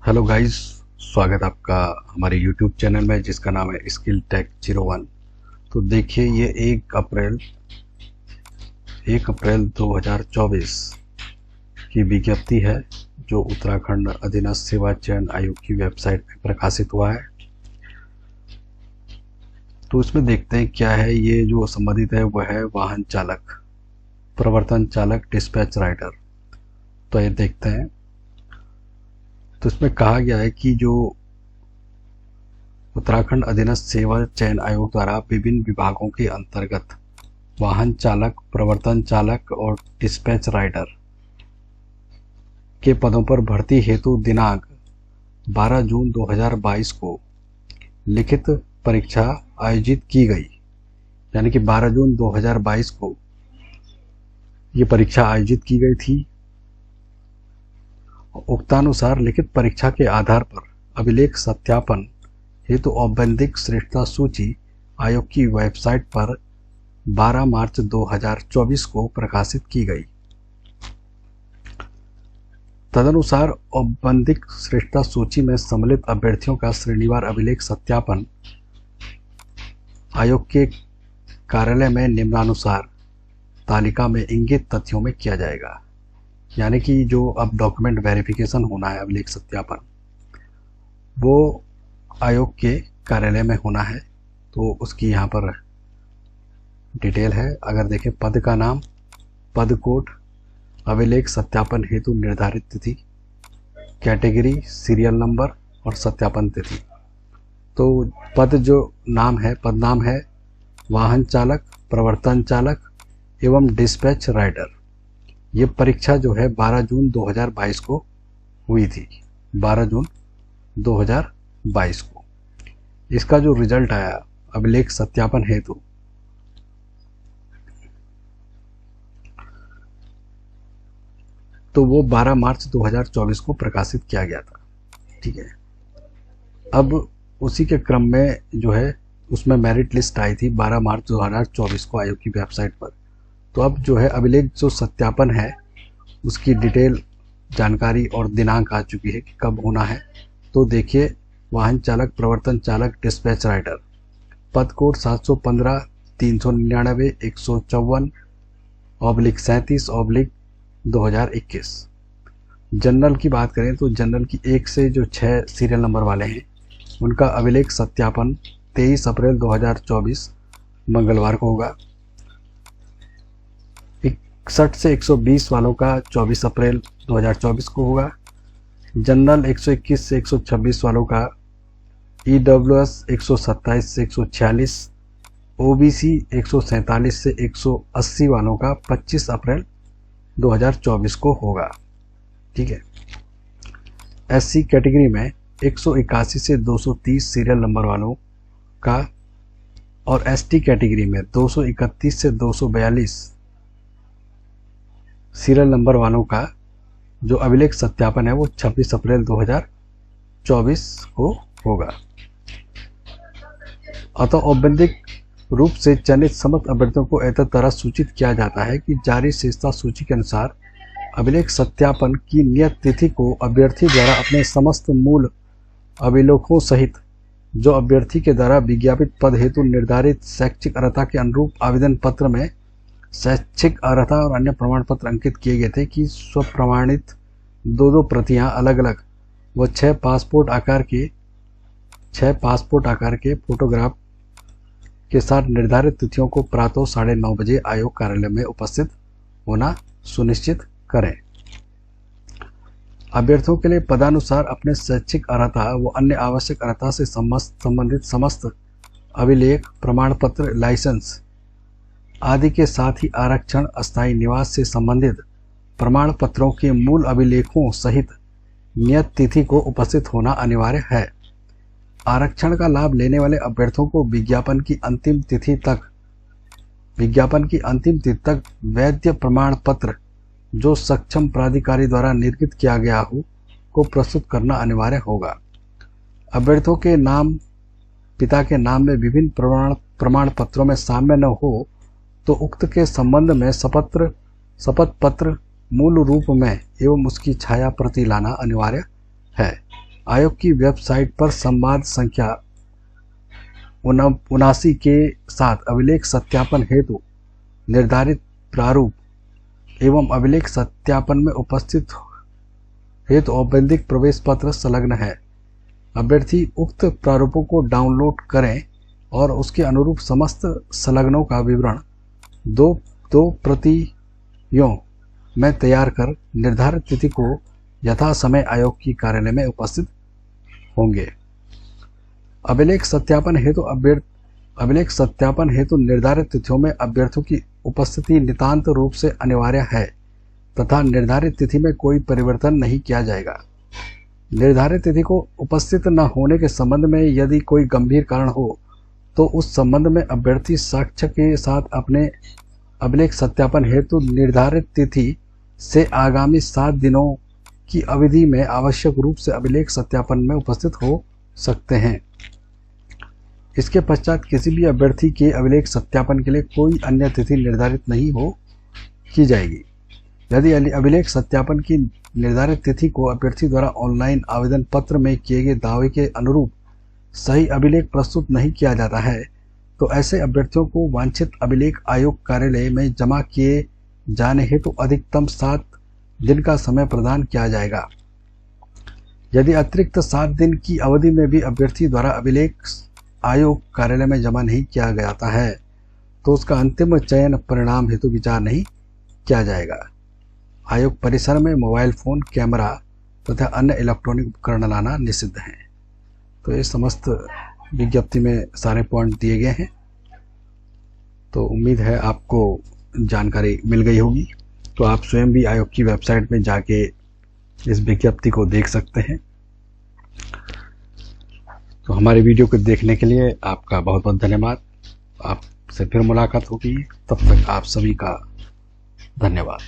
Hello guys, स्वागत आपका हमारे यूट्यूब चैनल में जिसका नाम है स्किल टेक 01। तो देखिए, ये 1 अप्रैल 2024 की विज्ञप्ति है जो उत्तराखंड अधीनस्थ सेवा चयन आयोग की वेबसाइट में प्रकाशित हुआ है। तो इसमें देखते हैं क्या है। ये जो संबंधित है वह है वाहन चालक, प्रवर्तन चालक, डिस्पैच राइडर। तो ये देखते हैं। तो इसमें कहा गया है कि जो उत्तराखंड अधीनस्थ सेवा चयन आयोग द्वारा विभिन्न विभागों के अंतर्गत वाहन चालक, प्रवर्तन चालक और डिस्पैच राइडर के पदों पर भर्ती हेतु दिनांक 12 जून 2022 को लिखित परीक्षा आयोजित की गई। यानी कि 12 जून 2022 को ये परीक्षा आयोजित की गई थी। उक्तानुसार लिखित परीक्षा के आधार पर अभिलेख सत्यापन हेतु औपबंधिक श्रेष्ठता सूची आयोग की वेबसाइट पर 12 मार्च 2024 को प्रकाशित की गई। तदनुसार औपबंधिक श्रेष्ठता सूची में सम्मिलित अभ्यर्थियों का श्रेणीवार अभिलेख सत्यापन आयोग के कार्यालय में निम्नानुसार तालिका में इंगित तथ्यों में किया जाएगा। यानी कि जो अब डॉक्यूमेंट वेरिफिकेशन होना है, अभिलेख सत्यापन, वो आयोग के कार्यालय में होना है। तो उसकी यहाँ पर डिटेल है। अगर देखें, पद का नाम, पद कोड, अभिलेख सत्यापन हेतु निर्धारित तिथि, कैटेगरी, सीरियल नंबर और सत्यापन तिथि। तो पद जो नाम है, पद नाम है वाहन चालक, प्रवर्तन चालक एवं डिस्पैच राइडर। ये परीक्षा जो है 12 जून 2022 को हुई थी। 12 जून 2022 को इसका जो रिजल्ट आया अभिलेख सत्यापन हेतु, तो वो 12 मार्च 2024 को प्रकाशित किया गया था। ठीक है। अब उसी के क्रम में जो है उसमें मेरिट लिस्ट आई थी 12 मार्च 2024 को आयोग की वेबसाइट पर। तो अब जो है अभिलेख जो सत्यापन है उसकी डिटेल जानकारी और दिनांक आ चुकी है कि कब होना है। तो देखिए, वाहन चालक, प्रवर्तन चालक, डिस्पैच राइडर, पद कोड 715 399 154/37/2021। जनरल की बात करें तो जनरल की 1 से जो 6 सीरियल नंबर वाले हैं उनका अभिलेख सत्यापन 23 अप्रैल 2024 मंगलवार को होगा। 61 से 120 वालों का 24 अप्रैल 2024 को होगा। जनरल 121 से 126 वालों का, EWS 127 से 146, OBC 147 से 180 वालों का 25 अप्रैल 2024 को होगा। ठीक है। SC कैटेगरी में 181 से 230 सीरियल नंबर वालों का और ST कैटेगरी में 231 से 242 सीरियल नंबर वालों का जो अभिलेख सत्यापन है वो 26 अप्रैल 2024 को होगा। अतः औपबंधिक रूप से चयनित समस्त अभ्यर्थियों को इस तरह सूचित किया जाता है कि जारी श्रेष्ठता सूची के अनुसार अभिलेख सत्यापन की नियत तिथि को अभ्यर्थी द्वारा अपने समस्त मूल अभिलेखों सहित जो अभ्यर्थी के द्वारा विज्ञापित पद हेतु निर्धारित शैक्षिक अर्हता के अनुरूप आवेदन पत्र में शैक्षिक अर्हता और अन्य प्रमाण पत्र अंकित किए गए थे कि स्वप्रमाणित 2 प्रतियां अलग अलग व 6 पासपोर्ट आकार के फोटोग्राफ के साथ निर्धारित तिथियों को प्रातः 9:30 बजे आयोग कार्यालय में उपस्थित होना सुनिश्चित करें। अभ्यर्थियों के लिए पदानुसार अपने शैक्षिक अर्हता व अन्य आवश्यक अर्हता से संबंधित समस्त अभिलेख, प्रमाण पत्र, लाइसेंस आदि के साथ ही आरक्षण, अस्थायी निवास से संबंधित प्रमाण पत्रों के मूल अभिलेखों सहित नियत तिथि को उपस्थित होना अनिवार्य है। आरक्षण का लाभ लेने वाले अभ्यर्थियों को विज्ञापन की अंतिम तिथि तक वैध प्रमाण पत्र जो सक्षम प्राधिकारी द्वारा निर्गत किया गया हो को प्रस्तुत करना अनिवार्य होगा। अभ्यर्थियों के नाम पिता के नाम में विभिन्न प्रमाण पत्रों में साम्य न हो तो उक्त के संबंध में शपथ पत्र मूल रूप में एवं उसकी छाया प्रति लाना अनिवार्य है। आयोग की वेबसाइट पर संवाद संख्या 79 के साथ अभिलेख सत्यापन हेतु निर्धारित प्रारूप एवं अभिलेख सत्यापन में उपस्थित हेतु औपबंधिक प्रवेश पत्र संलग्न है। अभ्यर्थी उक्त प्रारूपों को डाउनलोड करें और उसके अनुरूप समस्त संलग्नों का विवरण दो प्रतियों में तैयार कर निर्धारित तिथि को यथा समय आयोग की कार्यालय में उपस्थित होंगे। अभिलेख सत्यापन हेतु निर्धारित तिथियों में अभ्यर्थियों की उपस्थिति नितांत रूप से अनिवार्य है तथा निर्धारित तिथि में कोई परिवर्तन नहीं किया जाएगा। निर्धारित तिथि को उपस्थित न होने के संबंध में यदि कोई गंभीर कारण हो तो उस संबंध में अभ्यर्थी साक्ष्य के साथ अपने अभिलेख सत्यापन हेतु निर्धारित तिथि से आगामी 7 दिनों की अवधि में आवश्यक रूप से अभिलेख सत्यापन में उपस्थित हो सकते हैं। इसके पश्चात किसी भी अभ्यर्थी के अभिलेख सत्यापन के लिए कोई अन्य तिथि निर्धारित नहीं की जाएगी। यदि अभिलेख सत्यापन की निर्धारित तिथि को अभ्यर्थी द्वारा ऑनलाइन आवेदन पत्र में किए गए दावे के अनुरूप सही अभिलेख प्रस्तुत नहीं किया जाता है तो ऐसे अभ्यर्थियों को वांछित अभिलेख आयोग कार्यालय में जमा किए जाने हेतु अधिकतम 7 दिन का समय प्रदान किया जाएगा। यदि अतिरिक्त 7 दिन की अवधि में भी अभ्यर्थी द्वारा अभिलेख आयोग कार्यालय में जमा नहीं किया जाता है तो उसका अंतिम चयन परिणाम हेतु विचार नहीं किया जाएगा। आयोग परिसर में मोबाइल फोन, कैमरा तथा अन्य इलेक्ट्रॉनिक उपकरण लाना निषिद्ध है। तो ये समस्त विज्ञप्ति में सारे पॉइंट दिए गए हैं। तो उम्मीद है आपको जानकारी मिल गई होगी। तो आप स्वयं भी आयोग की वेबसाइट में जाके इस विज्ञप्ति को देख सकते हैं। तो हमारे वीडियो को देखने के लिए आपका बहुत बहुत धन्यवाद। आपसे फिर मुलाकात होगी, तब तक आप सभी का धन्यवाद।